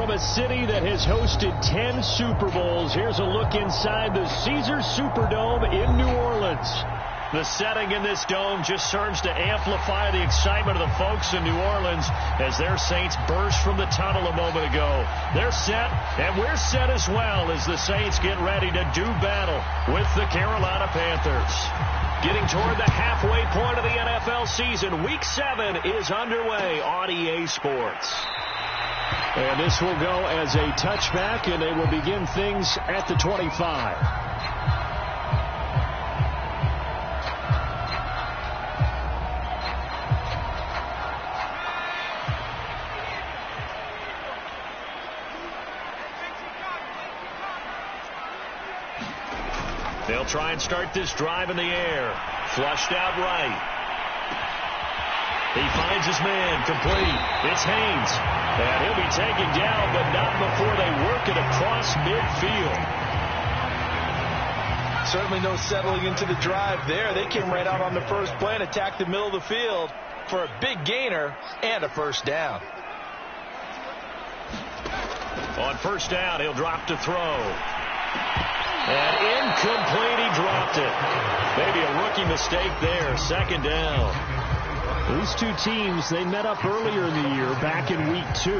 From a city that has hosted 10 Super Bowls, here's a look inside the Caesars Superdome in New Orleans. The setting in this dome just serves to amplify the excitement of the folks in New Orleans as their Saints burst from the tunnel a moment ago. They're set, and we're set as well as the Saints get ready to do battle with the Carolina Panthers. Getting toward the halfway point of the NFL season, Week 7 is underway on EA Sports. And this will go as a touchback, and they will begin things at the 25. They'll try and start this drive in the air. Flushed out right. He finds his man, complete. It's Haynes. And he'll be taken down, but not before they work it across midfield. Certainly no settling into the drive there. They came right out on the first play and attacked the middle of the field for a big gainer and a first down. On first down, he'll drop to throw. And incomplete, he dropped it. Maybe a rookie mistake there. Second down. These two teams, they met up earlier in the year, back in Week 2.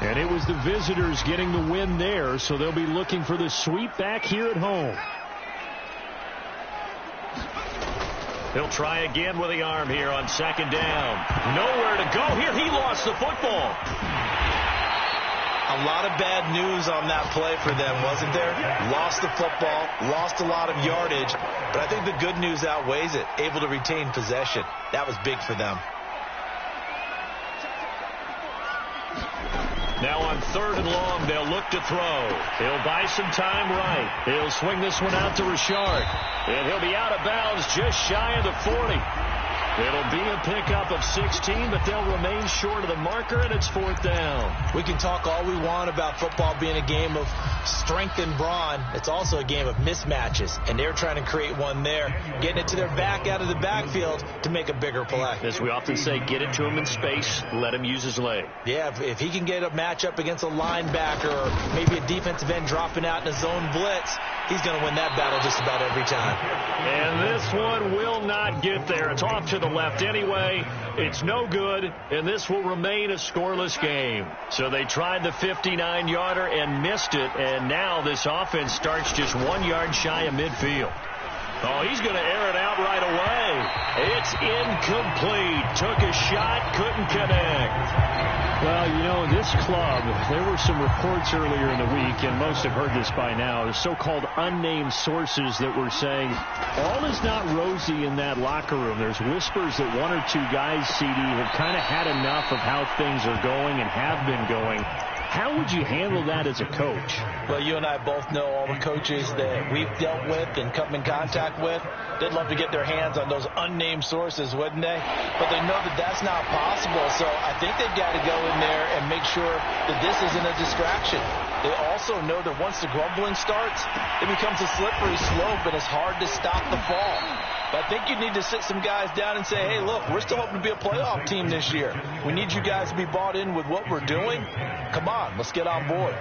And it was the visitors getting the win there, so they'll be looking for the sweep back here at home. He'll try again with the arm here on second down. Nowhere to go here. He lost the football. A lot of bad news on that play for them, wasn't there? Lost the football, lost a lot of yardage, but I think the good news outweighs it. Able to retain possession. That was big for them. Now on third and long, they'll look to throw. He'll buy some time right. He'll swing this one out to Richard. And he'll be out of bounds just shy of the 40. It'll be a pickup of 16, but they'll remain short of the marker, and it's fourth down. We can talk all we want about football being a game of strength and brawn. It's also a game of mismatches, and they're trying to create one there, getting it to their back out of the backfield to make a bigger play. As we often say, get it to him in space, let him use his leg. Yeah, if he can get a matchup against a linebacker or maybe a defensive end dropping out in a zone blitz, he's going to win that battle just about every time. And this one will not get there. It's off to the left anyway. It's no good, and this will remain a scoreless game. So they tried the 59-yarder and missed it, and now this offense starts just 1 yard shy of midfield. Oh, he's going to air it out right away. It's incomplete. Took a shot, couldn't connect. Well, you know, this club, there were some reports earlier in the week, and most have heard this by now, the so-called unnamed sources that were saying all is not rosy in that locker room. There's whispers that one or two guys, CD, have kind of had enough of how things are going and have been going. How would you handle that as a coach? Well, you and I both know all the coaches that we've dealt with and come in contact with. They'd love to get their hands on those unnamed sources, wouldn't they? But they know that that's not possible, so I think they've got to go in there and make sure that this isn't a distraction. They also know that once the grumbling starts, it becomes a slippery slope, and it's hard to stop the fall. But I think you need to sit some guys down and say, hey, look, we're still hoping to be a playoff team this year. We need you guys to be bought in with what we're doing. Come on, let's get on board.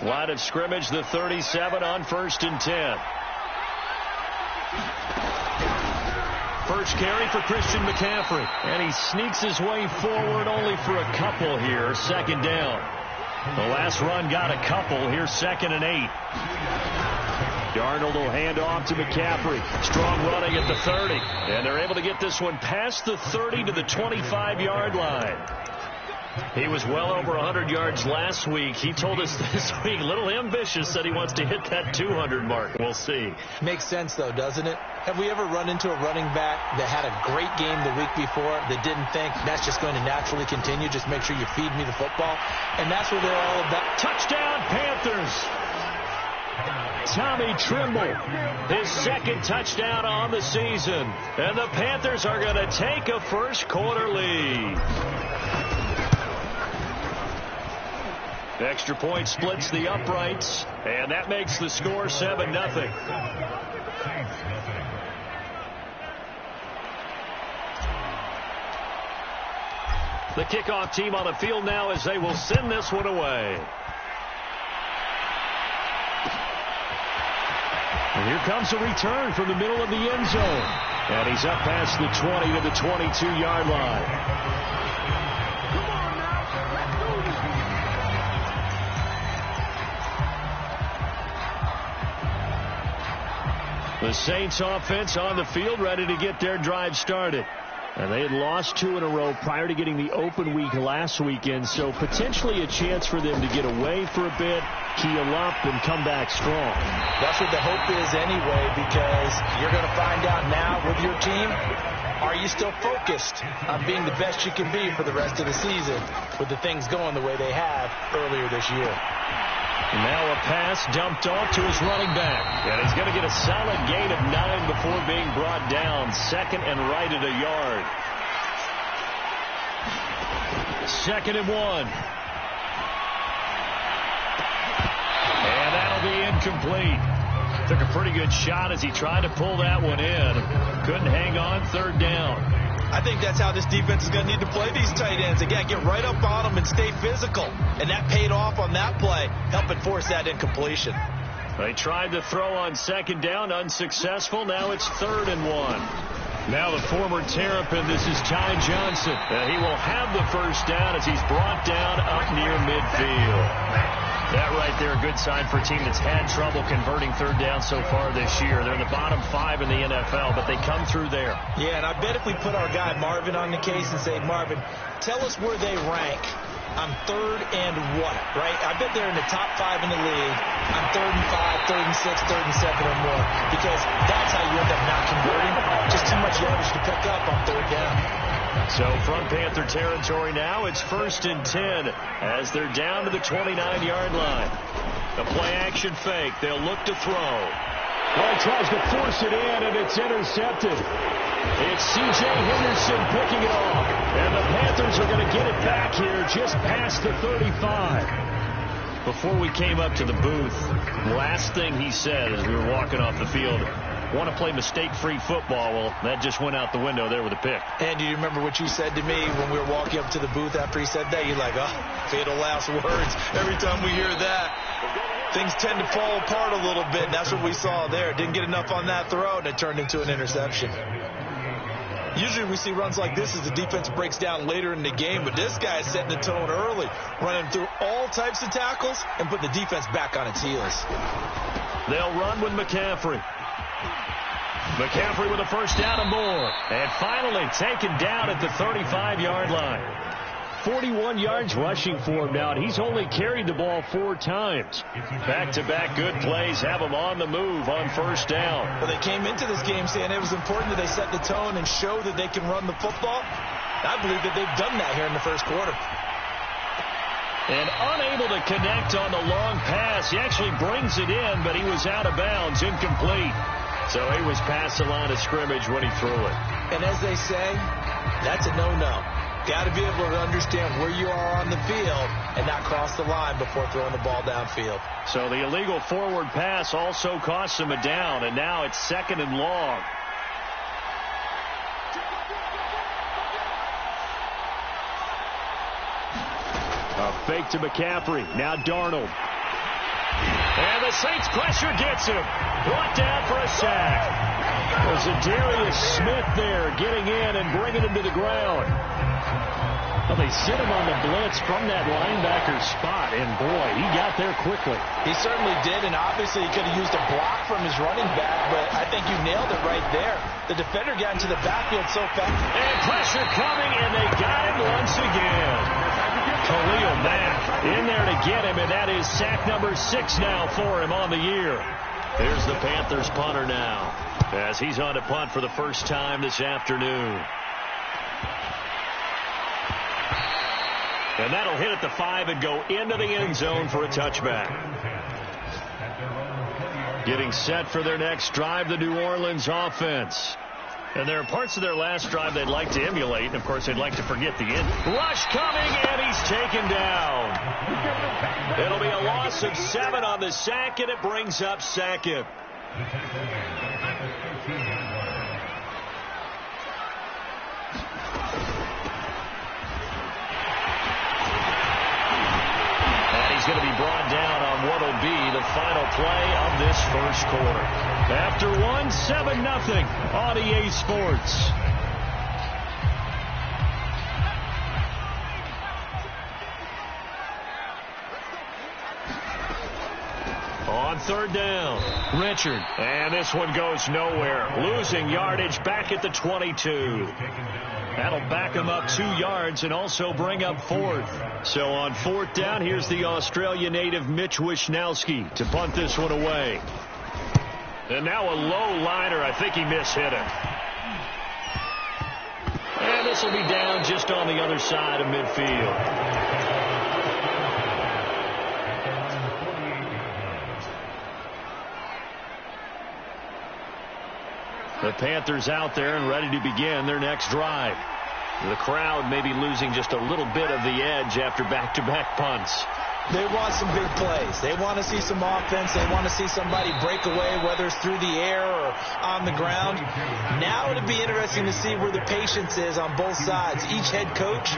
Line of scrimmage, the 37 on 1st and 10. First carry for Christian McCaffrey. And he sneaks his way forward only for a couple here. Second down. The last run got a couple. Here's 2nd and 8. Darnold will hand off to McCaffrey. Strong running at the 30. And they're able to get this one past the 30 to the 25-yard line. He was well over 100 yards last week. He told us this week, a little ambitious, said he wants to hit that 200 mark. We'll see. Makes sense, though, doesn't it? Have we ever run into a running back that had a great game the week before that didn't think that's just going to naturally continue? Just make sure you feed me the football. And that's what they're all about. Touchdown, Panthers. Tommy Trimble, his 2nd touchdown on the season. And the Panthers are going to take a first quarter lead. The extra point splits the uprights, and that makes the score 7-0. The kickoff team on the field now as they will send this one away. And here comes a return from the middle of the end zone. And he's up past the 20 to the 22-yard line. The Saints offense on the field ready to get their drive started. And they had lost 2 in a row prior to getting the open week last weekend, so potentially a chance for them to get away for a bit, keel up, and come back strong. That's what the hope is anyway, because you're going to find out now with your team, are you still focused on being the best you can be for the rest of the season with the things going the way they have earlier this year? And now a pass dumped off to his running back. And he's going to get a solid gain of 9 before being brought down. Second and right at a yard. 2nd and 1. And that'll be incomplete. Took a pretty good shot as he tried to pull that one in. Couldn't hang on. 3rd down. I think that's how this defense is going to need to play these tight ends. Again, get right up on them and stay physical. And that paid off on that play, helping force that incompletion. They tried to throw on 2nd down, unsuccessful. Now it's 3rd and 1. Now the former Terrapin, this is Ty Johnson. He will have the first down as he's brought down up near midfield. That right there, a good sign for a team that's had trouble converting 3rd down so far this year. They're in the bottom 5 in the NFL, but they come through there. Yeah, and I bet if we put our guy Marvin on the case and say, Marvin, tell us where they rank on 3rd and what, right? I bet they're in the top 5 in the league on 3rd and 5, 3rd and 6, 3rd and 7 or more, because that's how you end up not converting. Just too much yardage to pick up on 3rd down. So from Panther territory now, it's 1st and 10 as they're down to the 29-yard line. The play-action fake. They'll look to throw. Well, he tries to force it in, and it's intercepted. It's C.J. Henderson picking it off. And the Panthers are going to get it back here just past the 35. Before we came up to the booth, last thing he said as we were walking off the field, want to play mistake-free football. Well, that just went out the window there with a pick. And do you remember what you said to me when we were walking up to the booth after he said that? You're like, oh, fatal last words. Every time we hear that, things tend to fall apart a little bit. And that's what we saw there. Didn't get enough on that throw, and it turned into an interception. Usually we see runs like this as the defense breaks down later in the game, but this guy is setting the tone early, running through all types of tackles and putting the defense back on its heels. They'll run with McCaffrey. McCaffrey with a first down and more. And finally taken down at the 35-yard line. 41 yards rushing for him now, and he's only carried the ball 4 times. Back-to-back good plays have him on the move on first down. Well, they came into this game saying it was important that they set the tone and show that they can run the football. I believe that they've done that here in the first quarter. And unable to connect on the long pass. He actually brings it in, but he was out of bounds, incomplete. So he was past the line of scrimmage when he threw it. And as they say, that's a no-no. Got to be able to understand where you are on the field and not cross the line before throwing the ball downfield. So the illegal forward pass also costs him a down, and now it's 2nd and long. A fake to McCaffrey. Now Darnold. And the Saints pressure gets him. Brought down for a sack. There's a Darius Smith there getting in and bringing him to the ground. Well, they sit him on the blitz from that linebacker spot, and boy, he got there quickly. He certainly did, and obviously he could have used a block from his running back, but I think you nailed it right there. The defender got into the backfield so fast. And pressure coming, and they got him once again. Khalil Mack in there to get him, and that is sack number 6 now for him on the year. Here's the Panthers punter now, as he's on to punt for the first time this afternoon. And that'll hit at the 5 and go into the end zone for a touchback. Getting set for their next drive, the New Orleans offense. And there are parts of their last drive they'd like to emulate. And, of course, they'd like to forget the end. Rush coming, and he's taken down. It'll be a loss of 7 on the sack, and it brings up 2nd. play of this first quarter. After one, 7-0 on EA Sports. On third down, Richard. And this one goes nowhere. Losing yardage back at the 22. That'll back him up 2 yards and also bring up fourth. So on fourth down, here's the Australia native Mitch Wishnowski to punt this one away. And now a low liner. I think he mishit him. And this will be down just on the other side of midfield. The Panthers out there and ready to begin their next drive. The crowd may be losing just a little bit of the edge after back-to-back punts. They want some big plays. They want to see some offense. They want to see somebody break away, whether it's through the air or on the ground. Now it'll be interesting to see where the patience is on both sides. Each head coach,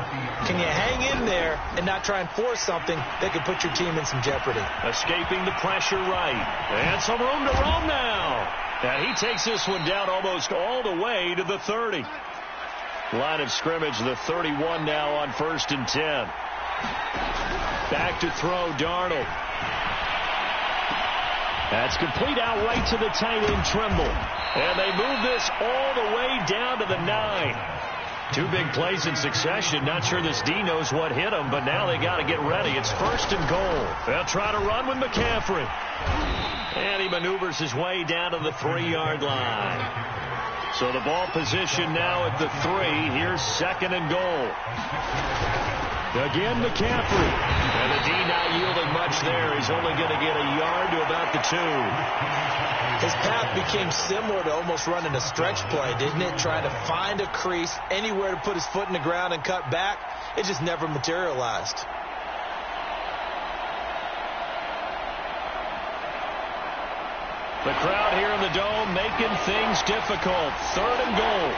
can you hang in there and not try and force something that could put your team in some jeopardy? Escaping the pressure right. And some room to roam now. And he takes this one down almost all the way to the 30. Line of scrimmage, the 31 now on 1st and 10. Back to throw, Darnold. That's complete out right to the tight end, Trimble. And they move this all the way down to the 9. 2 big plays in succession. Not sure this D knows what hit him, but now they got to get ready. It's 1st and goal. They'll try to run with McCaffrey. And he maneuvers his way down to the 3-yard line. So the ball position now at the 3. Here's 2nd and goal. Again, McCaffrey. And the D not yielding much there. He's only going to get a yard to about the 2. His path became similar to almost running a stretch play, didn't it? Trying to find a crease, anywhere to put his foot in the ground and cut back. It just never materialized. The crowd here in the Dome making things difficult. 3rd and goal.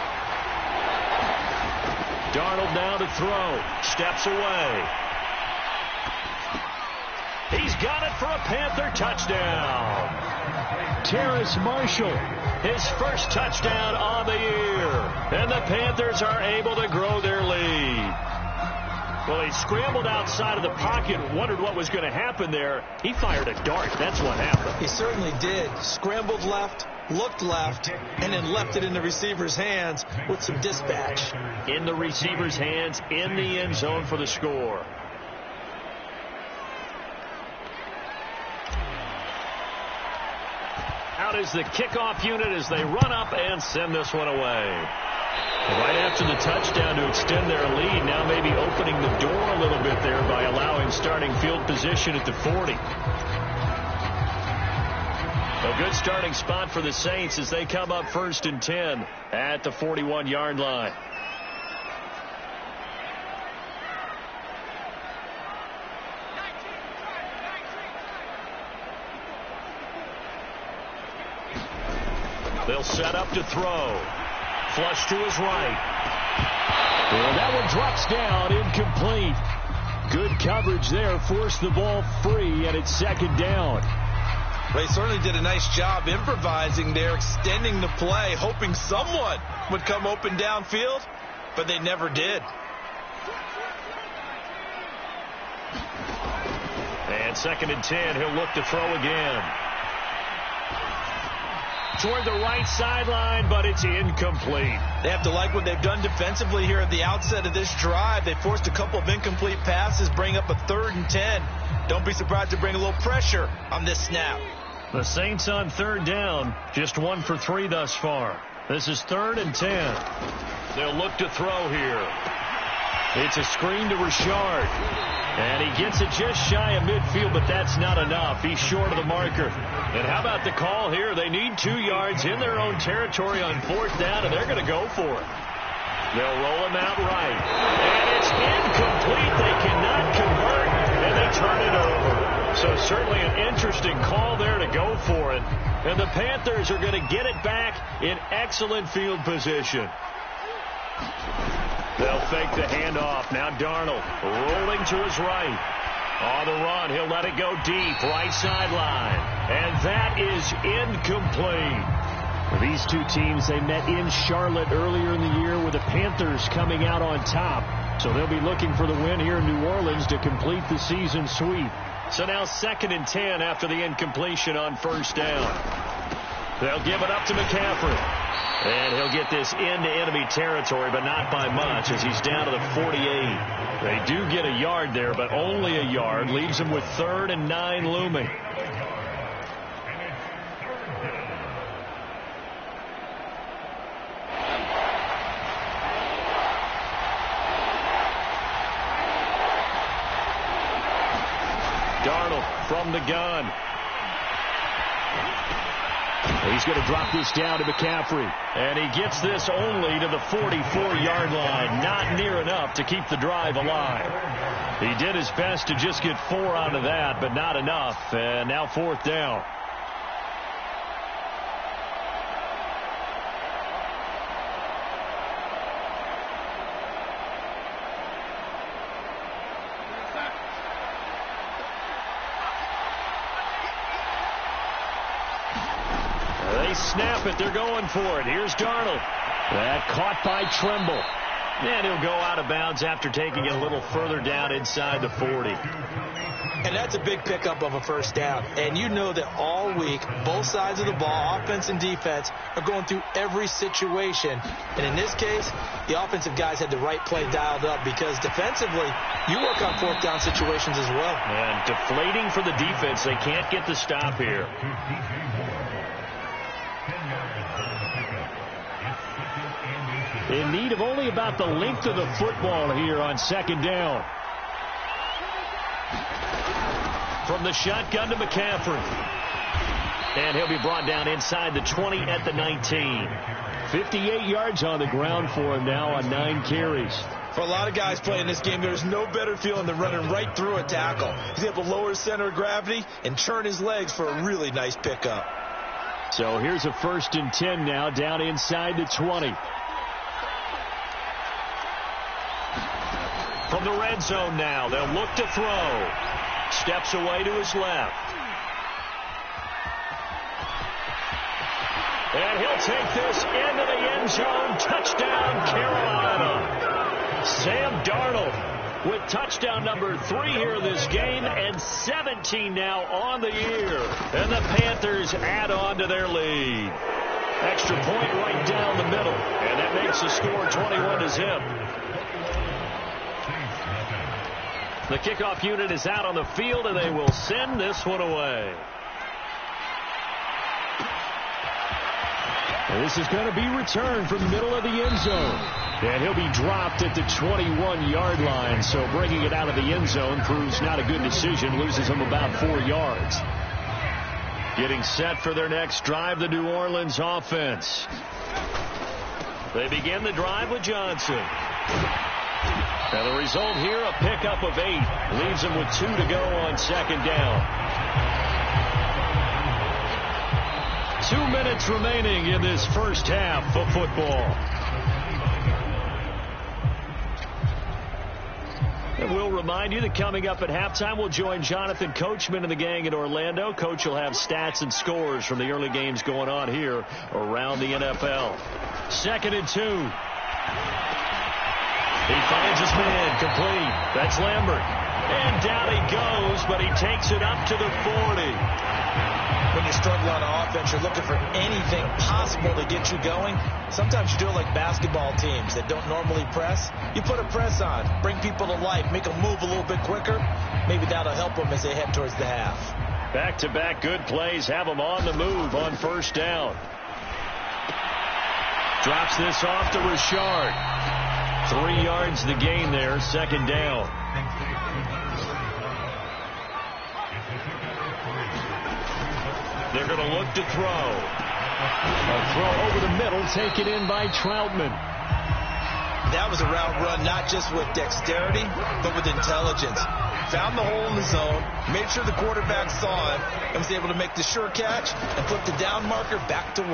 Darnold now to throw. Steps away. He's got it for a Panther touchdown. Terrace Marshall, his first touchdown on the year. And the Panthers are able to grow their lead. Well, he scrambled outside of the pocket, wondered what was going to happen there. He fired a dart. That's what happened. He certainly did. Scrambled left, looked left, and then left it in the receiver's hands with some dispatch. In the receiver's hands, in the end zone for the score. Out is the kickoff unit as they run up and send this one away. Right after the touchdown to extend their lead, now maybe opening the door a little bit there by allowing starting field position at the 40. A good starting spot for the Saints as they come up 1st and 10 at the 41-yard line. They'll set up to throw. Flush to his right. And that one drops down, incomplete. Good coverage there, forced the ball free, and it's 2nd down. Well, he certainly did a nice job improvising there, extending the play, hoping someone would come open downfield, but they never did. And 2nd and 10, he'll look to throw again. Toward the right sideline, but it's incomplete. They have to like what they've done defensively here at the outset of this drive. They forced a couple of incomplete passes, bring up a 3rd and 10. Don't be surprised to bring a little pressure on this snap. The Saints on 3rd down, just 1 for 3 thus far. This is 3rd and 10. They'll look to throw here. It's a screen to Richard. And he gets it just shy of midfield, but that's not enough. He's short of the marker. And how about the call here? They need 2 yards in their own territory on 4th down, and they're going to go for it. They'll roll him out right. And it's incomplete. They cannot convert, and they turn it over. So certainly an interesting call there to go for it. And the Panthers are going to get it back in excellent field position. They'll fake the handoff. Now Darnold rolling to his right. On the run, he'll let it go deep, right sideline. And that is incomplete. These two teams, they met in Charlotte earlier in the year with the Panthers coming out on top. So they'll be looking for the win here in New Orleans to complete the season sweep. So now 2nd and 10 after the incompletion on first down. They'll give it up to McCaffrey. And he'll get this into enemy territory, but not by much as he's down to the 48. They do get a yard there, but only a yard. Leaves him with 3rd and 9 looming. Darnold from the gun. He's going to drop this down to McCaffrey. And he gets this only to the 44-yard line. Not near enough to keep the drive alive. He did his best to just get 4 out of that, but not enough. And now 4th down. Snap it. They're going for it. Here's Darnold. That caught by Tremble. And he'll go out of bounds after taking it a little further down inside the 40. And that's a big pickup of a first down. And you know that all week, both sides of the ball, offense and defense, are going through every situation. And in this case, the offensive guys had the right play dialed up because defensively, you work on 4th down situations as well. And deflating for the defense. They can't get the stop here. In need of only about the length of the football here on 2nd down. From the shotgun to McCaffrey. And he'll be brought down inside the 20 at the 19. 58 yards on the ground for him now on 9 carries. For a lot of guys playing this game, there's no better feeling than running right through a tackle. He's able to lower his center of gravity and turn his legs for a really nice pickup. So here's a 1st and 10 now down inside the 20. From the red zone now, they'll look to throw. Steps away to his left. And he'll take this into the end zone. Touchdown, Carolina. Sam Darnold with touchdown number 3 here this game, and 17 now on the year. And the Panthers add on to their lead. Extra point right down the middle, and that makes the score 21-0. The kickoff unit is out on the field, and they will send this one away. This is going to be returned from the middle of the end zone. And he'll be dropped at the 21-yard line, so bringing it out of the end zone proves not a good decision, loses him about 4 yards. Getting set for their next drive, the New Orleans offense. They begin the drive with Johnson. And the result here, a pickup of 8. Leaves them with 2 to go on 2nd down. 2 minutes remaining in this first half of football. And we'll remind you that coming up at halftime, we'll join Jonathan Coachman and the gang in Orlando. Coach will have stats and scores from the early games going on here around the NFL. 2nd and 2. He finds his man, complete. That's Lambert. And down he goes, but he takes it up to the 40. When you struggle on offense, you're looking for anything possible to get you going. Sometimes you do it like basketball teams that don't normally press. You put a press on, bring people to life, make them move a little bit quicker. Maybe that'll help them as they head towards the half. Back-to-back good plays have them on the move on first down. Drops this off to Richard. 3 yards the gain there, 2nd down. They're going to look to throw. A throw over the middle, taken in by Troutman. That was a route run not just with dexterity, but with intelligence. Found the hole in the zone, made sure the quarterback saw it, and was able to make the sure catch and flip the down marker back to 1.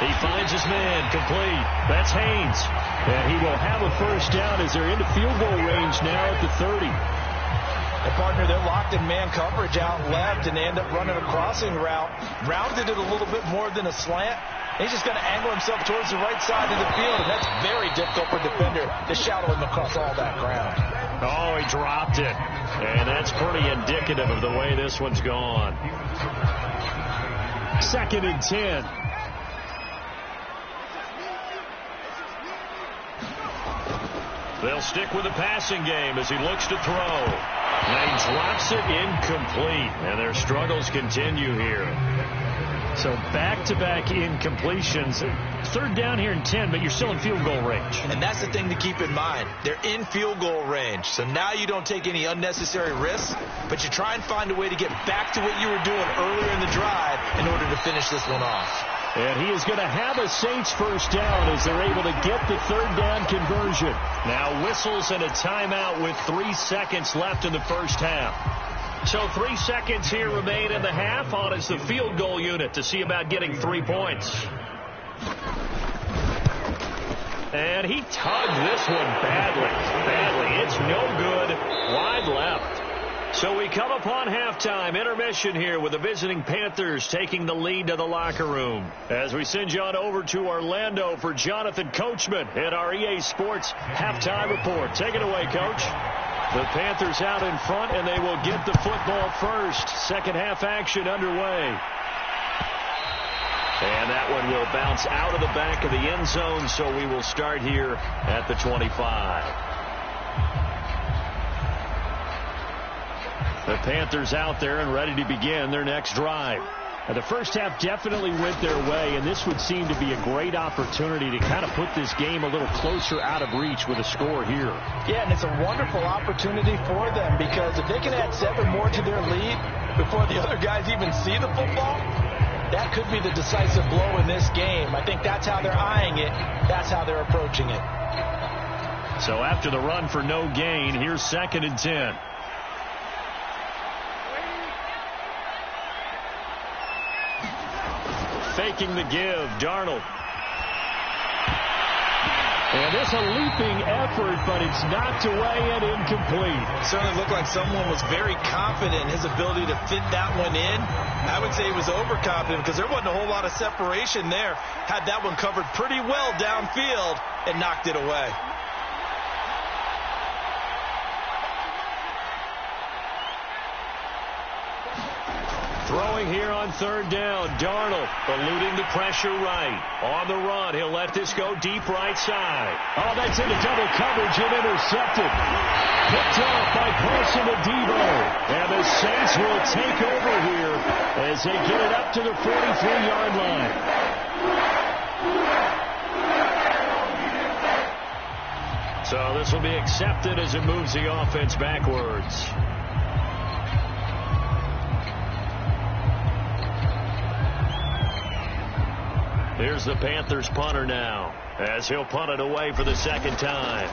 He finds his man, complete. That's Haynes. And he will have a first down as they're into field goal range now at the 30. And partner, they're locked in man coverage out left, and they end up running a crossing route. Rounded it a little bit more than a slant. He's just going to angle himself towards the right side of the field, and that's very difficult for a defender to shadow him across all that ground. Oh, he dropped it. And that's pretty indicative of the way this one's gone. 2nd and 10. They'll stick with the passing game as he looks to throw. And he drops it incomplete. And their struggles continue here. So back-to-back incompletions. 3rd down here and 10, but you're still in field goal range. And that's the thing to keep in mind. They're in field goal range. So now you don't take any unnecessary risks, but you try and find a way to get back to what you were doing earlier in the drive in order to finish this one off. And he is going to have a Saints first down as they're able to get the 3rd down conversion. Now whistles and a timeout with 3 seconds left in the first half. So 3 seconds here remain in the half. On is the field goal unit to see about getting 3 points. And he tugged this one badly. It's no good. Wide left. So we come upon halftime. Intermission here with the visiting Panthers taking the lead to the locker room. As we send you on over to Orlando for Jonathan Coachman at our EA Sports halftime report. Take it away, Coach. The Panthers out in front, and they will get the football first. Second half action underway. And that one will bounce out of the back of the end zone, so we will start here at the 25. The Panthers out there and ready to begin their next drive. Now, the first half definitely went their way, and this would seem to be a great opportunity to kind of put this game a little closer out of reach with a score here. Yeah, and it's a wonderful opportunity for them because if they can add 7 more to their lead before the other guys even see the football, that could be the decisive blow in this game. I think that's how they're eyeing it. That's how they're approaching it. So after the run for no gain, here's 2nd and 10. Faking the give, Darnold. And this a leaping effort, but it's knocked away and incomplete. It certainly looked like someone was very confident in his ability to fit that one in. I would say he was overconfident because there wasn't a whole lot of separation there. Had that one covered pretty well downfield and knocked it away. Throwing here on 3rd down, Darnold eluding the pressure right. On the run, he'll let this go deep right side. Oh, that's into double coverage and intercepted. Picked off by Paulson Adebo. And the Saints will take over here as they get it up to the 43-yard line. So this will be accepted as it moves the offense backwards. Here's the Panthers punter now as he'll punt it away for the 2nd time.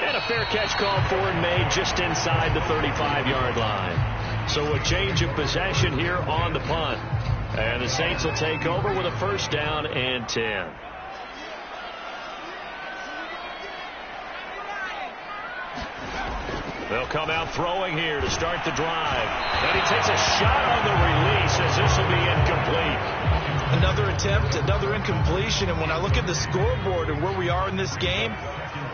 And a fair catch called for and made just inside the 35-yard line. So a change of possession here on the punt. And the Saints will take over with a first down and 10. They'll come out throwing here to start the drive. And he takes a shot on the release as this will be incomplete. Another attempt, another incompletion. And when I look at the scoreboard and where we are in this game,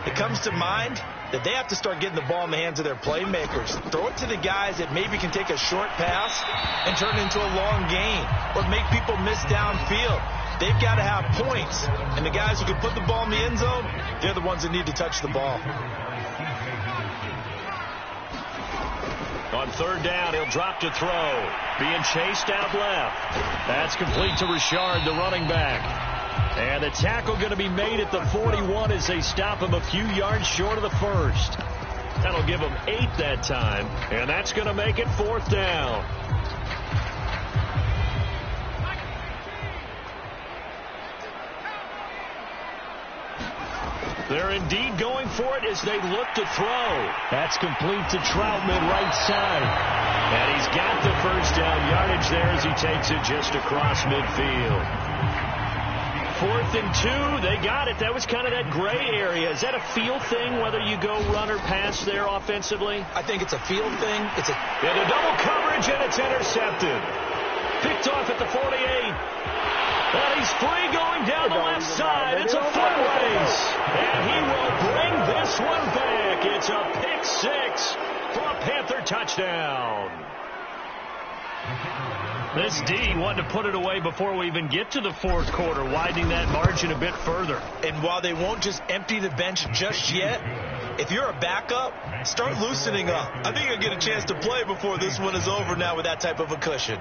it comes to mind that they have to start getting the ball in the hands of their playmakers. Throw it to the guys that maybe can take a short pass and turn it into a long gain or make people miss downfield. They've got to have points. And the guys who can put the ball in the end zone, they're the ones that need to touch the ball. On 3rd down, he'll drop to throw. Being chased out left. That's complete to Richard, the running back. And the tackle going to be made at the 41 as they stop him a few yards short of the first. That'll give him 8 that time. And that's going to make it 4th down. They're indeed going for it as they look to throw. That's complete to Troutman, right side. And he's got the first down yardage there as he takes it just across midfield. 4th and 2, they got it. That was kind of that gray area. Is that a field thing, whether you go run or pass there offensively? I think it's a field thing. It's into double coverage, and it's intercepted. Picked off at the 48. And he's free going down the left side. It's a foot race. And he will bring this one back. It's a pick 6 for a Panther touchdown. This D wanted to put it away before we even get to the 4th quarter, widening that margin a bit further. And while they won't just empty the bench just yet, if you're a backup, start loosening up. I think you'll get a chance to play before this one is over now with that type of a cushion.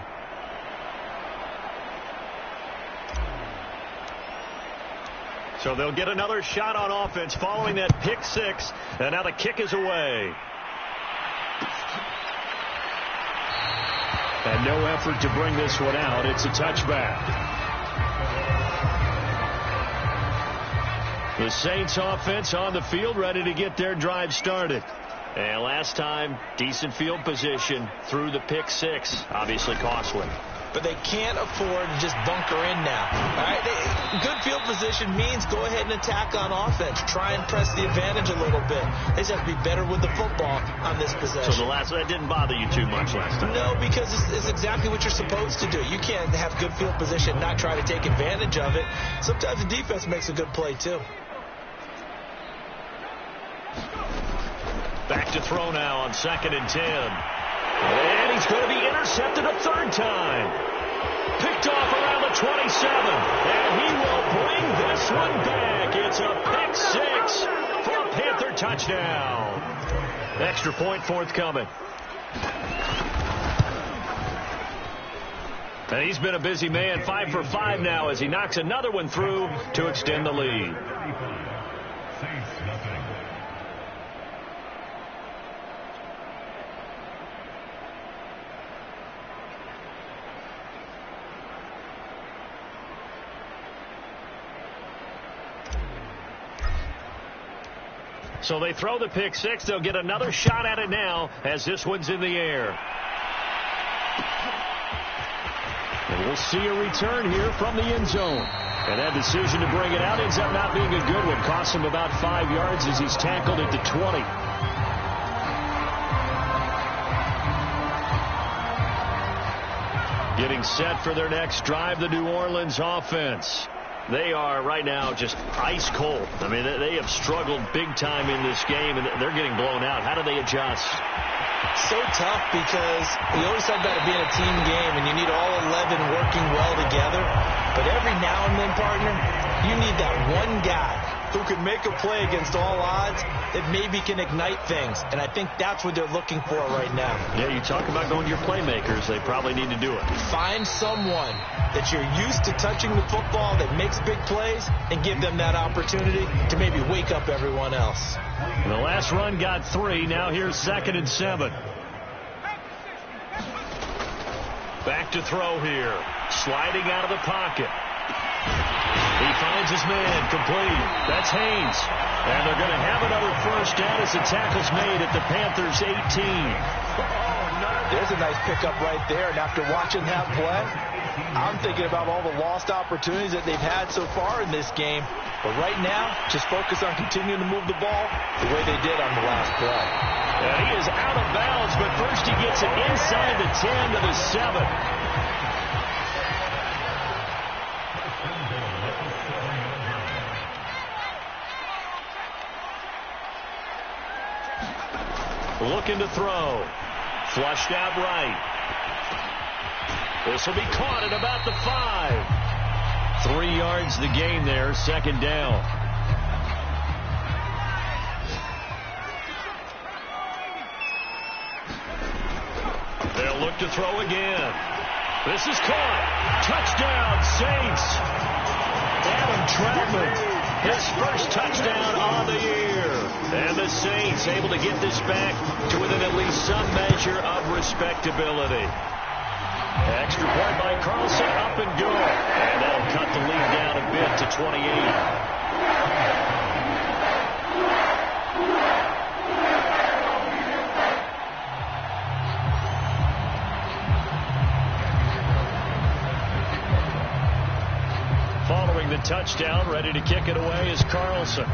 So they'll get another shot on offense following that pick 6, and now the kick is away. And no effort to bring this one out. It's a touchback. The Saints offense on the field, ready to get their drive started. And last time, decent field position through the pick 6. Obviously costly. But they can't afford to just bunker in now. All right, good field position means go ahead and attack on offense. Try and press the advantage a little bit. They just have to be better with the football on this possession. So that didn't bother you too much last time? No, because it's exactly what you're supposed to do. You can't have good field position and not try to take advantage of it. Sometimes the defense makes a good play, too. Back to throw now on 2nd and 10. And he's going to be intercepted a 3rd time. Picked off around the 27. And he will bring this one back. It's a pick 6 for a Panther touchdown. Extra point forthcoming. And he's been a busy man, 5 for 5 now as he knocks another one through to extend the lead. So they throw the pick 6. They'll get another shot at it now as this one's in the air. And we'll see a return here from the end zone. And that decision to bring it out ends up not being a good one. Costs him about 5 yards as he's tackled at the 20. Getting set for their next drive, the New Orleans offense. They are right now just ice cold. I mean, they have struggled big time in this game, and they're getting blown out. How do they adjust? So tough because we always talk about it being a team game, and you need all 11 working well together. But every now and then, partner, you need that one guy who can make a play against all odds that maybe can ignite things. And I think that's what they're looking for right now. Yeah, you talk about going to your playmakers. They probably need to do it. Find someone that you're used to touching the football that makes big plays and give them that opportunity to maybe wake up everyone else. And the last run got 3. Now here's 2nd and 7. Back to throw here. Sliding out of the pocket. He finds his man, complete. That's Haynes. And they're going to have another first down as the tackle's made at the Panthers' 18. There's a nice pickup right there. And after watching that play, I'm thinking about all the lost opportunities that they've had so far in this game. But right now, just focus on continuing to move the ball the way they did on the last play. And he is out of bounds, but first he gets it inside the 10 to the 7. Looking to throw. Flushed out right. This will be caught at about the 5. 3 yards the gain there, 2nd down. They'll look to throw again. This is caught. Touchdown, Saints. Adam Troutman, his first touchdown on the year. And the Saints able to get this back to within at least some measure of respectability. Extra point by Carlson, up and good. And that'll cut the lead down a bit to 28. a touchdown. Ready to kick it away is Carlson.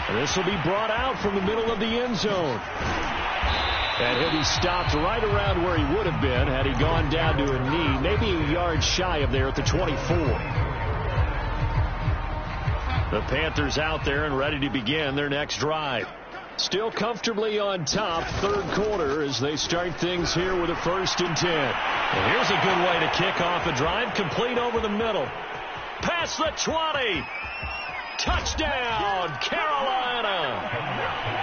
And this will be brought out from the middle of the end zone. And he'll be stopped right around where he would have been had he gone down to a knee, maybe a yard shy of there at the 24. The Panthers out there and ready to begin their next drive. Still comfortably on top, third quarter, as they start things here with a 1st and 10. And here's a good way to kick off a drive, complete over the middle. Past the 20. Touchdown, Carolina.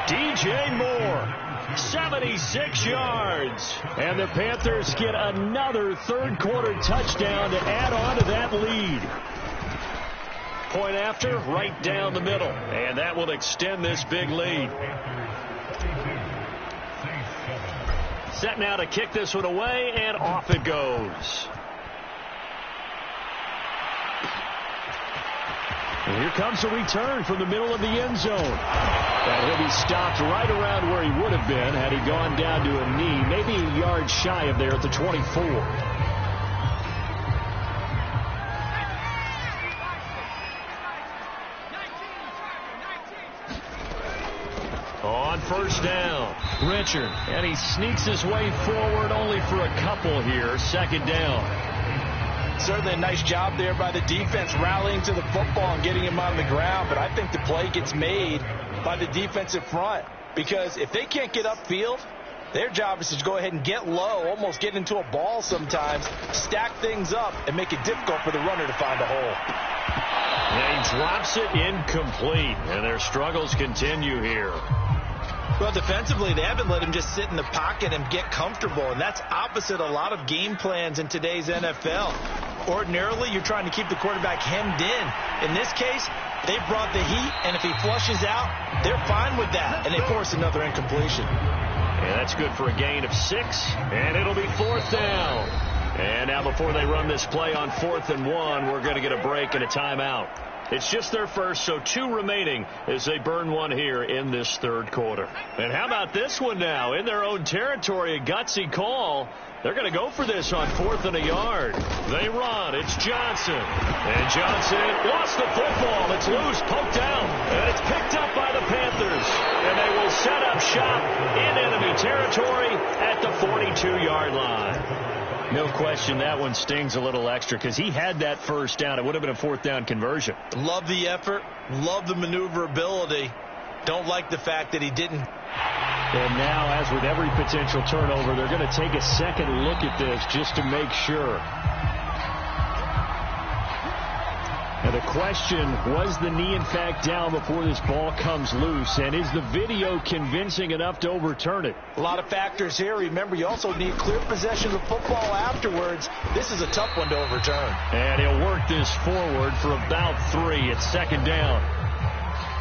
DJ Moore, 76 yards. And the Panthers get another third quarter touchdown to add on to that lead. Point after, right down the middle. And that will extend this big lead. Set now to kick this one away, and off it goes. And here comes a return from the middle of the end zone. And he'll be stopped right around where he would have been had he gone down to a knee, maybe a yard shy of there at the 24. On first down, Richard, and he sneaks his way forward only for a couple here. Second down. Certainly a nice job there by the defense rallying to the football and getting him on the ground, but I think the play gets made by the defensive front, because if they can't get upfield, their job is to go ahead and get low, almost get into a ball sometimes, stack things up, and make it difficult for the runner to find a hole. And he drops it incomplete, and their struggles continue here. Well, defensively, they haven't let him just sit in the pocket and get comfortable, and that's opposite a lot of game plans in today's NFL. Ordinarily, you're trying to keep the quarterback hemmed in. In this case, they brought the heat, and if he flushes out, they're fine with that, and they force another incompletion. And that's good for a gain of 6, and it'll be 4th down. And now before they run this play on 4th and 1, we're going to get a break and a timeout. It's just their first, so 2 remaining as they burn one here in this third quarter. And how about this one now? In their own territory, a gutsy call. They're going to go for this on 4th and a yard. They run. It's Johnson. And Johnson lost the football. It's loose, poked out, and it's picked up by the Panthers. And they will set up shop in enemy territory at the 42-yard line. No question that one stings a little extra because he had that first down. It would have been a 4th down conversion. Love the effort. Love the maneuverability. Don't like the fact that he didn't. And now, as with every potential turnover, they're going to take a second look at this just to make sure. Now the question, was the knee in fact down before this ball comes loose? And is the video convincing enough to overturn it? A lot of factors here. Remember, you also need clear possession of the football afterwards. This is a tough one to overturn. And he'll work this forward for about 3. It's 2nd down.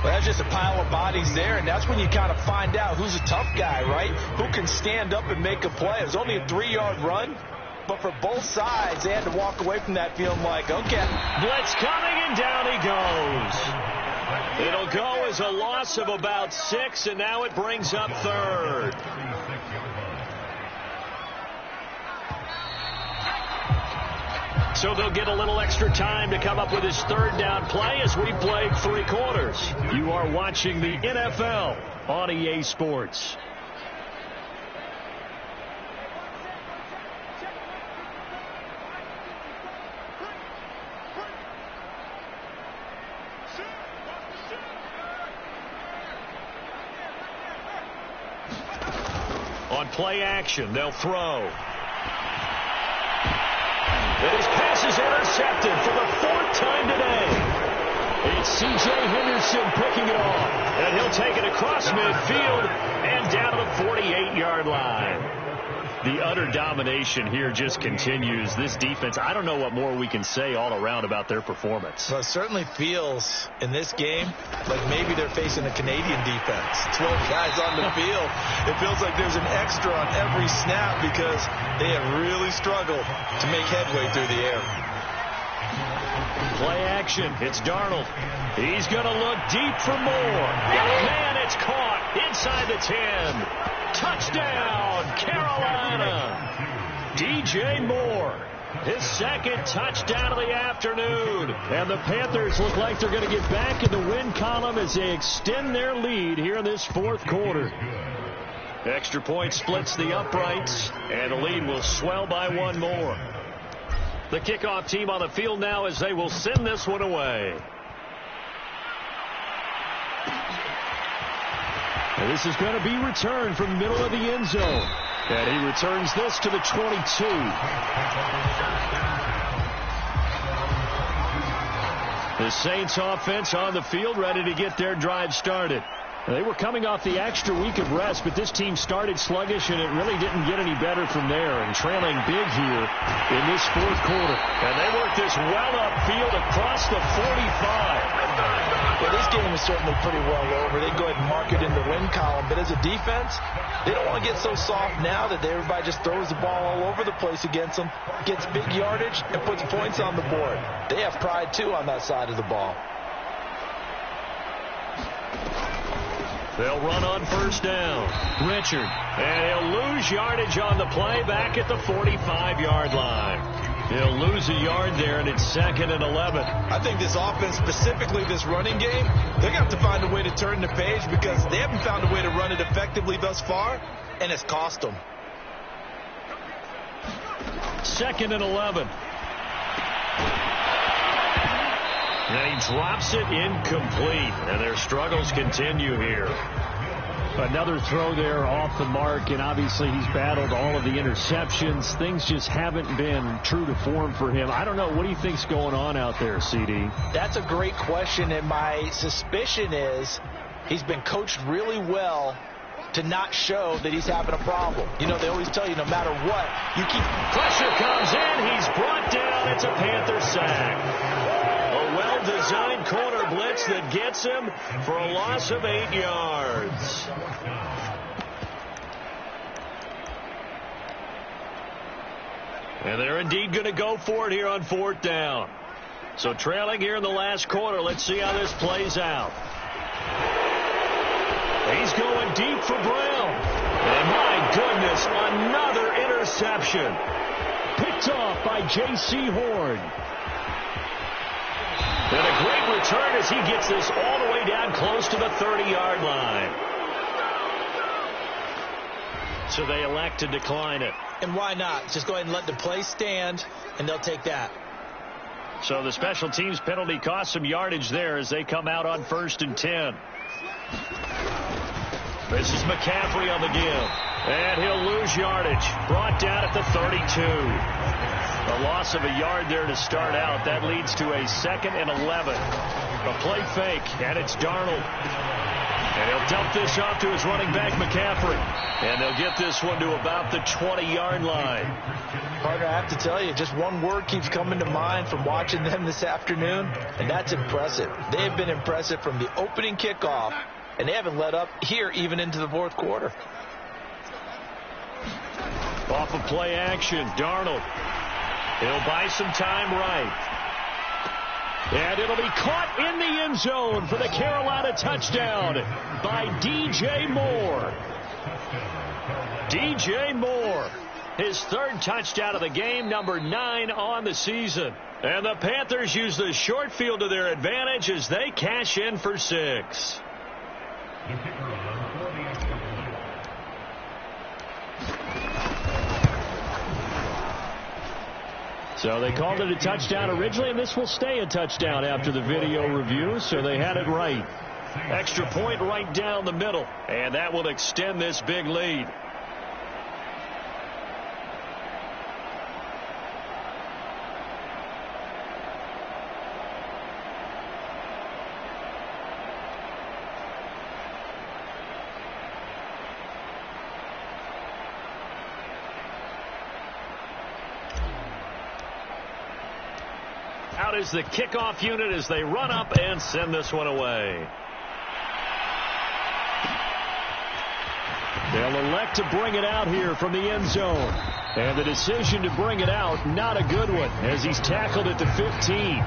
Well, that's just a pile of bodies there, and that's when you kind of find out who's a tough guy, right? Who can stand up and make a play. It was only a 3-yard run. But for both sides, they had to walk away from that feeling like, okay. Blitz coming, and down he goes. It'll go as a loss of about 6, and now it brings up 3rd. So they'll get a little extra time to come up with his 3rd down play as we played 3 quarters. You are watching the NFL on EA Sports. On play action, they'll throw. And his pass is intercepted for the 4th time today. It's C.J. Henderson picking it off. And he'll take it across midfield and down to the 48-yard line. The utter domination here just continues. This defense, I don't know what more we can say all around about their performance. Well, it certainly feels in this game like maybe they're facing a Canadian defense. 12 guys on the field. It feels like there's an extra on every snap because they have really struggled to make headway through the air. Play action. It's Darnold. He's going to look deep for more. And it's caught inside the 10. Touchdown, Carolina. DJ Moore, his second touchdown of the afternoon. And the Panthers look like they're going to get back in the win column as they extend their lead here in this fourth quarter. Extra point splits the uprights, and the lead will swell by one more. The kickoff team on the field now as they will send this one away. And this is going to be returned from the middle of the end zone. And he returns this to the 22. The Saints offense on the field ready to get their drive started. They were coming off the extra week of rest, but this team started sluggish, and it really didn't get any better from there, and trailing big here in this fourth quarter. And they work this well upfield across the 45. Well, this game is certainly pretty well over. They can go ahead and mark it in the win column, but as a defense, they don't want to get so soft now that everybody just throws the ball all over the place against them, gets big yardage, and puts points on the board. They have pride, too, on that side of the ball. They'll run on first down. Richard. And he'll lose yardage on the play back at the 45-yard line. He'll lose a yard there, and it's 2nd and 11. I think this offense, specifically this running game, they're going to have to find a way to turn the page because they haven't found a way to run it effectively thus far, and it's cost them. 2nd and 11. And he drops it incomplete, and their struggles continue here. Another throw there off the mark, and obviously he's battled all of the interceptions. Things just haven't been true to form for him. I don't know. What do you think's going on out there, CD? That's a great question, and my suspicion is he's been coached really well to not show that he's having a problem. You know, they always tell you no matter what, you keep... Pressure comes in. He's brought down. It's a Panther sack. A well-designed corner blitz that gets him for a loss of 8 yards. And they're indeed going to go for it here on 4th down. So trailing here in the last quarter. Let's see how this plays out. He's going deep for Brown. And my goodness, another interception. Picked off by J.C. Horn. And a great return as he gets this all the way down close to the 30-yard line. So they elect to decline it. And why not? Just go ahead and let the play stand, and they'll take that. So the special teams penalty cost some yardage there as they come out on 1st and 10. This is McCaffrey on the give. And he'll lose yardage. Brought down at the 32. A loss of a yard there to start out. That leads to a 2nd and 11. A play fake, and it's Darnold. And he'll dump this off to his running back, McCaffrey. And they'll get this one to about the 20-yard line. Partner, I have to tell you, just one word keeps coming to mind from watching them this afternoon, and that's impressive. They have been impressive from the opening kickoff, and they haven't let up here even into the fourth quarter. Off of play action, Darnold. He'll buy some time right. And it'll be caught in the end zone for the Carolina touchdown by DJ Moore. DJ Moore, his 3rd touchdown of the game, number 9 on the season. And the Panthers use the short field to their advantage as they cash in for 6. So they called it a touchdown originally, and this will stay a touchdown after the video review, so they had it right. Extra point right down the middle, and that will extend this big lead. Out is the kickoff unit as they run up and send this one away. They'll elect to bring it out here from the end zone. And the decision to bring it out, not a good one, as he's tackled at the 15.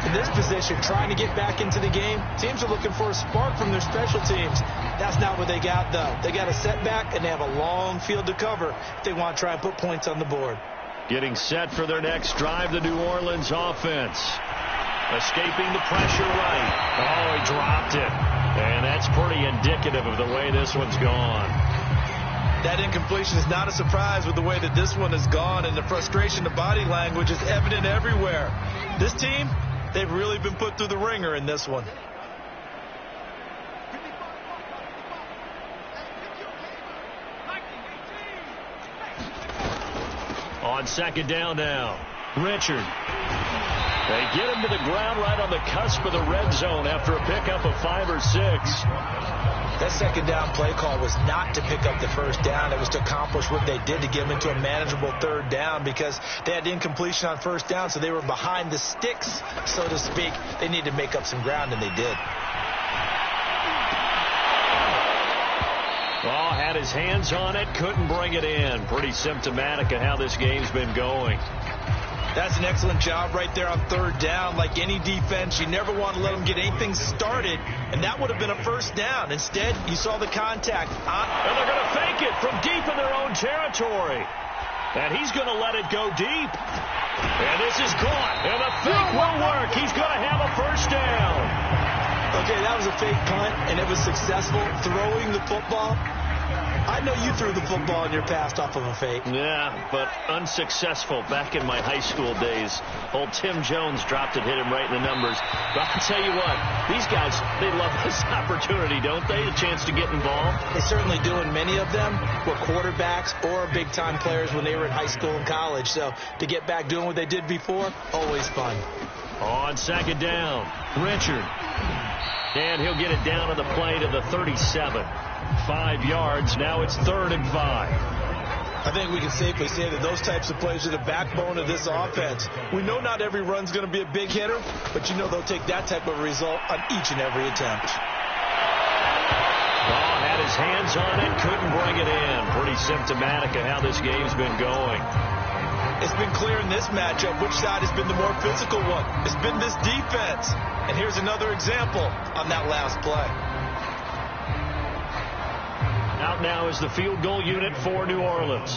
In this position, trying to get back into the game, teams are looking for a spark from their special teams. That That's not what they got, though. They got a setback, and they have a long field to cover if they want to try and put points on the board. Getting set for their next drive, the New Orleans offense. Escaping the pressure right. Oh, he dropped it. And that's pretty indicative of the way this one's gone. That incompletion is not a surprise with the way that this one has gone, and the frustration, the body language is evident everywhere. This team, they've really been put through the ringer in this one. On second down now, Richard. They get him to the ground right on the cusp of the red zone after a pickup of 5 or 6. That second down play call was not to pick up the first down. It was to accomplish what they did to get them into a manageable third down because they had incompletion on first down, so they were behind the sticks, so to speak. They needed to make up some ground, and they did. Oh, had his hands on it, couldn't bring it in. Pretty symptomatic of how this game's been going. That's an excellent job right there on third down. Like any defense, you never want to let them get anything started, and that would have been a first down. Instead, you saw the contact. And they're going to fake it from deep in their own territory. And he's going to let it go deep. And this is caught, and the fake will work. He's going to have a first down. Okay, that was a fake punt, and it was successful. Throwing the football. I know you threw the football in your past off of a fake. Yeah, but unsuccessful back in my high school days. Old Tim Jones dropped it, hit him right in the numbers. But I'll tell you what, these guys, they love this opportunity, don't they? A chance to get involved. They certainly do, and many of them were quarterbacks or big-time players when they were in high school and college. So to get back doing what they did before, always fun. On second down, Richard. And he'll get it down to the play to the 37. 5 yards. Now it's 3rd and 5. I think we can safely say that those types of plays are the backbone of this offense. We know not every run's going to be a big hitter, but you know they'll take that type of result on each and every attempt. Oh, had his hands on it, couldn't bring it in. Pretty symptomatic of how this game's been going. It's been clear in this matchup which side has been the more physical one. It's been this defense. And here's another example on that last play. Out now is the field goal unit for New Orleans.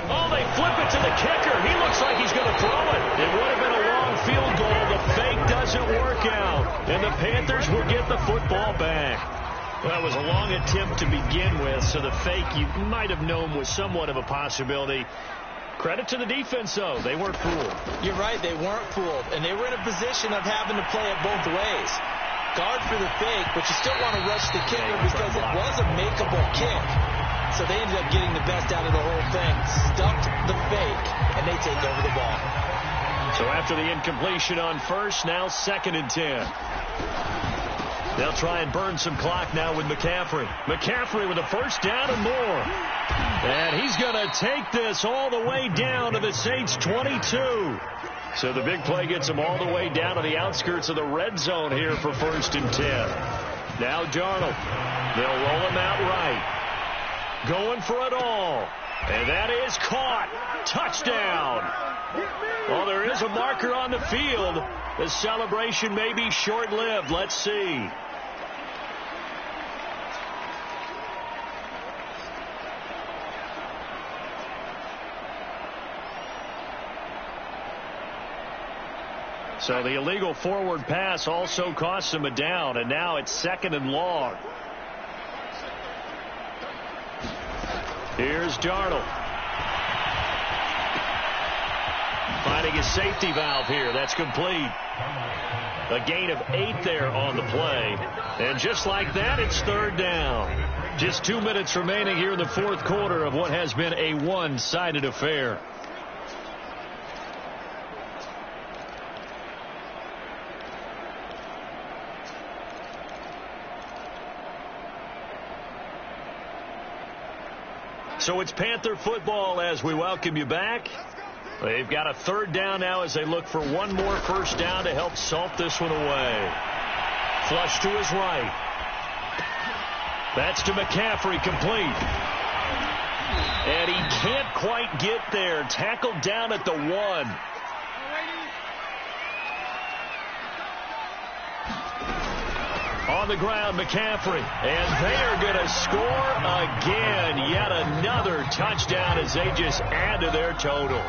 Oh, they flip it to the kicker. He looks like he's going to throw it. It would have been a long field goal. The fake doesn't work out. And the Panthers will get the football back. Well, it was a long attempt to begin with, so the fake you might have known was somewhat of a possibility. Credit to the defense, though. They weren't fooled. You're right. They weren't fooled. And they were in a position of having to play it both ways. Guard for the fake, but you still want to rush the kicker because it was a makeable kick. So they ended up getting the best out of the whole thing. Stuffed the fake, and they take over the ball. So after the incompletion on first, now 2nd and 10. They'll try and burn some clock now with McCaffrey. McCaffrey with a first down and more. And he's going to take this all the way down to the Saints' 22. So the big play gets him all the way down to the outskirts of the red zone here for 1st and 10. Now Darnold. They'll roll him out right. Going for it all. And that is caught. Touchdown. Well, there is a marker on the field. The celebration may be short-lived. Let's see. So the illegal forward pass also cost him a down, and now it's 2nd and long. Here's Darnold. Finding his safety valve here. That's complete. A gain of 8 there on the play. And just like that, it's 3rd down. Just 2 minutes remaining here in the 4th quarter of what has been a one-sided affair. So it's Panther football as we welcome you back. They've got a 3rd down now as they look for one more first down to help salt this one away. Flush to his right. That's to McCaffrey, complete. And he can't quite get there. Tackled down at the 1. on the ground, McCaffrey. And they are going to score again. Yet another touchdown as they just add to their totals.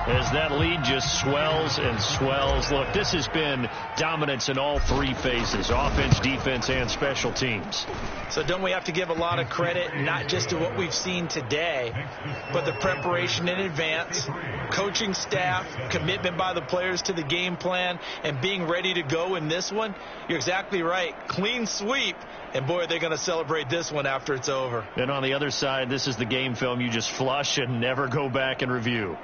As that lead just swells and swells. Look, this has been dominance in all three phases, offense, defense, and special teams. So don't we have to give a lot of credit, not just to what we've seen today, but the preparation in advance, coaching staff, commitment by the players to the game plan, and being ready to go in this one? You're exactly right. Clean sweep. And, boy, they're going to celebrate this one after it's over. And on the other side, this is the game film you just flush and never go back and review.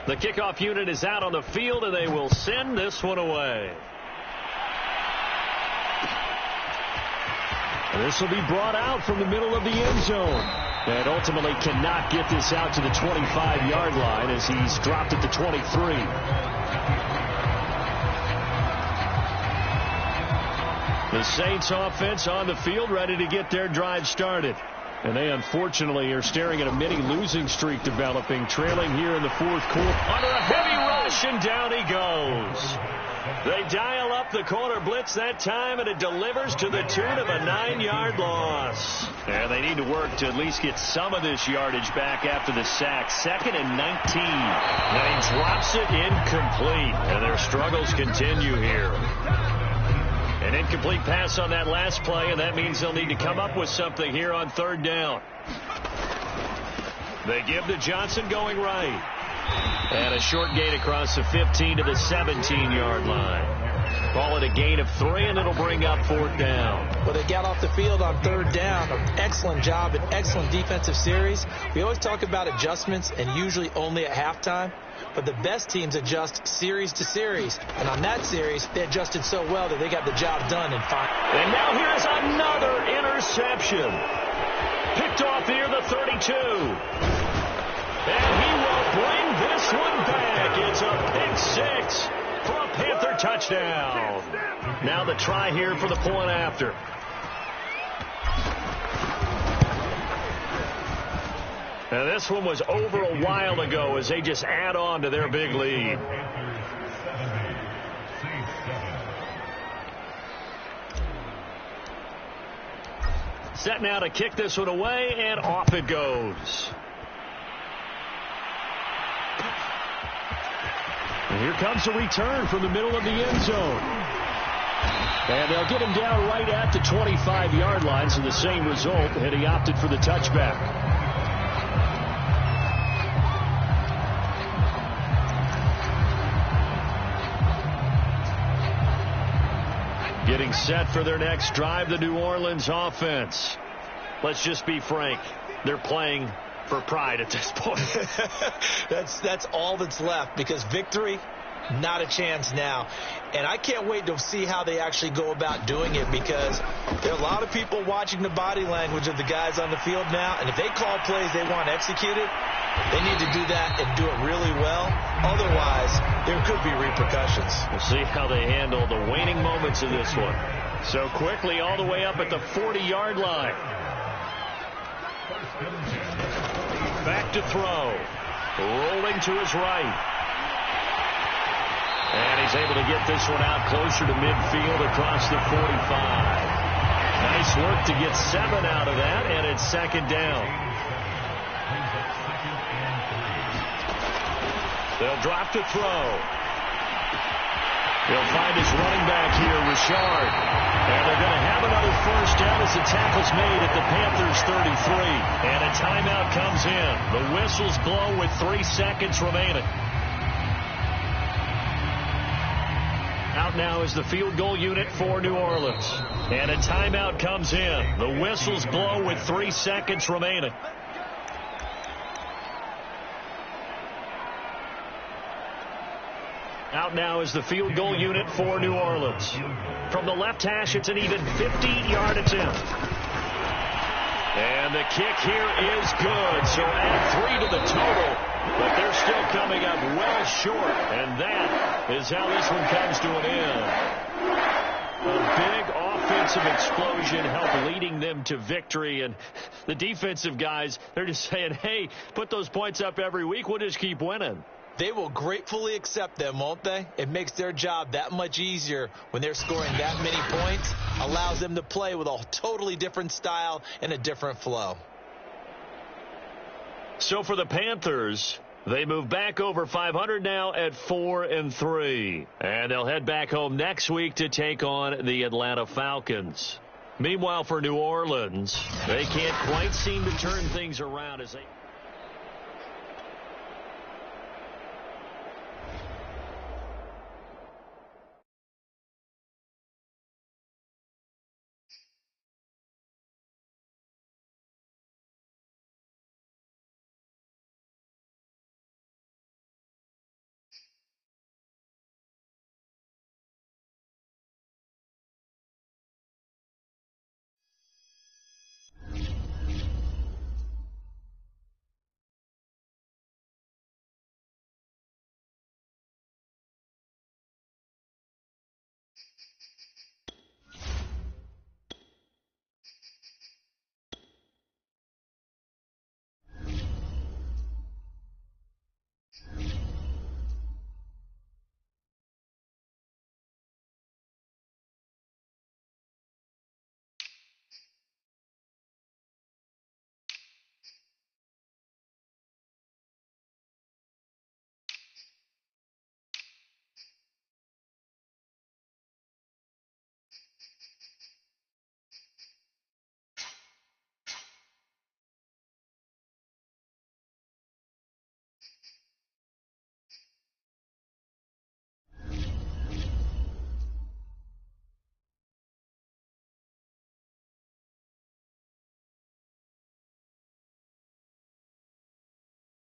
The kickoff unit is out on the field, and they will send this one away. And this will be brought out from the middle of the end zone. And ultimately cannot get this out to the 25-yard line as he's dropped at the 23. The Saints offense on the field, ready to get their drive started. And they unfortunately are staring at a mini losing streak developing, trailing here in the fourth quarter. Under a heavy rush, and down he goes. They dial up the corner blitz that time, and it delivers to the tune of a 9-yard loss. And they need to work to at least get some of this yardage back after the sack. 2nd and 19. And he drops it incomplete, and their struggles continue here. An incomplete pass on that last play, and that means they'll need to come up with something here on 3rd down. They give to Johnson going right. And a short gain across the 15 to the 17-yard line. Call it a gain of 3, and it'll bring up 4th down. Well, they got off the field on 3rd down. An excellent job, an excellent defensive series. We always talk about adjustments, and usually only at halftime. But the best teams adjust series to series. And on that series, they adjusted so well that they got the job done in 5. And now here's another interception. Picked off here, the 32. And he will bring this one back. It's a pick 6 for a Panther touchdown. Now the try here for the point after. Now this one was over a while ago as they just add on to their big lead. Set now to kick this one away, and off it goes. And here comes a return from the middle of the end zone. And they'll get him down right at the 25-yard line, so the same result, and he opted for the touchback. Getting set for their next drive, the New Orleans offense. Let's just be frank. They're playing for pride at this point. That's all that's left, because victory, not a chance now. And I can't wait to see how they actually go about doing it, because there are a lot of people watching the body language of the guys on the field now. And if they call plays they want executed, they need to do that and do it really well. Otherwise, there could be repercussions. We'll see how they handle the waning moments of this one. So quickly all the way up at the 40-yard line. Back to throw. Rolling to his right. And he's able to get this one out closer to midfield across the 45. Nice work to get 7 out of that, and it's 2nd down. They'll drop to throw. He'll find his running back here, Richard. And they're going to have another 1st down as the tackle's made at the Panthers' 33. And a timeout comes in. The whistles blow with 3 seconds remaining. Out now is the field goal unit for New Orleans. And a timeout comes in. The whistles blow with 3 seconds remaining. Out now is the field goal unit for New Orleans. From the left hash, it's an even 50-yard attempt. And the kick here is good. So add 3 to the total. But they're still coming up well short. And that is how this one comes to an end. A big offensive explosion help leading them to victory. And the defensive guys, they're just saying, hey, put those points up every week. We'll just keep winning. They will gratefully accept them, won't they? It makes their job that much easier when they're scoring that many points. Allows them to play with a totally different style and a different flow. So for the Panthers, they move back over 500 now at 4-3. And they'll head back home next week to take on the Atlanta Falcons. Meanwhile, for New Orleans, they can't quite seem to turn things around as they...